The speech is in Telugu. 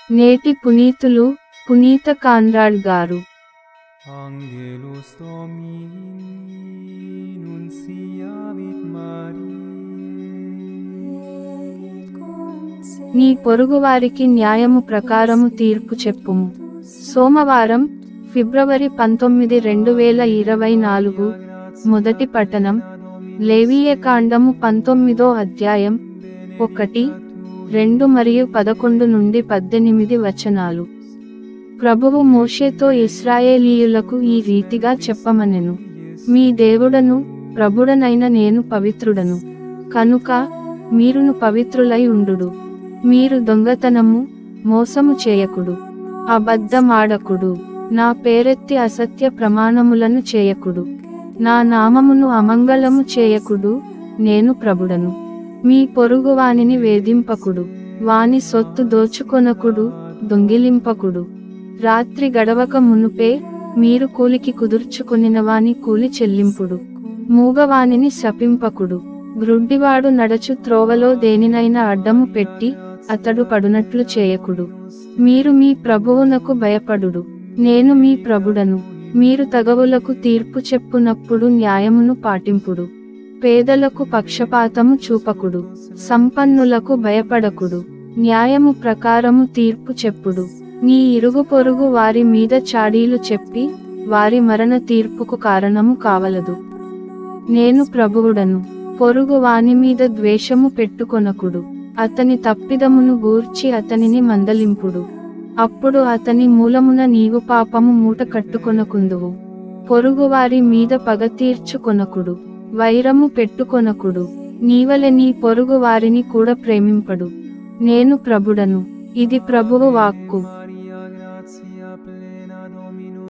నేటి పునీతులు పునీత కాన్రాడ్ గారు. Angelus Domini nunciavit Mariae. నీ పొరుగువారికి న్యాయము ప్రకారము తీర్పు చెప్పుము. సోమవారం, ఫిబ్రవరి 19, 2024. మొదటి పఠనం లేవీయకాండము 19వ అధ్యాయం 1, 2 మరియు 11 నుండి 18 వచనాలు. ప్రభువు మోషేతో ఇశ్రాయేలీయులకు ఈ రీతిగా చెప్పమనెను. మీ దేవుడను ప్రభుడనైన నేను పవిత్రుడను, కనుక మీరును పవిత్రులై ఉండుడు. మీరు దొంగతనము, మోసము చేయకుడు, అబద్ధమాడకుడు, నా పేరెత్తి అసత్య ప్రమాణములను చేయకుడు, నా నామమును అమంగళము చేయకుడు, నేను ప్రభుడను. మీ పొరుగువానిని వేధింపకుడు, వాని సొత్తు దోచుకొనకుడు, దొంగిలింపకుడు. రాత్రి గడవక మునుపే మీరు కూలికి కుదుర్చుకొనినవాని కూలి చెల్లింపుడు. మూగవానిని శపింపకుడు. గ్రుడ్డివాడు నడచు త్రోవలో దేనినైనా అడ్డము పెట్టి అతడు పడునట్లు చేయకుడు. మీరు మీ ప్రభువునకు భయపడుడు, నేను మీ ప్రభుడను. మీరు తగవులకు తీర్పు చెప్పునప్పుడు న్యాయమును పాటింపుడు. పేదలకు పక్షపాతము చూపకుడు, సంపన్నులకు భయపడకుడు. న్యాయము ప్రకారము తీర్పు చెప్పుడు. నీ ఇరుగు పొరుగు వారి మీద చాడీలు చెప్పి వారి మరణ తీర్పుకు కారణము కావలదు. నేను ప్రభువుడను. పొరుగు వాని మీద ద్వేషము పెట్టుకొనకుడు. అతని తప్పిదమును గూర్చి అతనిని మందలింపుడు. అప్పుడు అతని మూలమున నీవు పాపము మూట కట్టుకొనకుందువు. పొరుగువారి మీద పగ తీర్చుకొనకుడు, వైరము పెట్టుకొనకుడు. నీవలె నీ పొరుగు వారిని కూడా ప్రేమింపడు. నేను ప్రభుడను. ఇది ప్రభువు వాక్కు.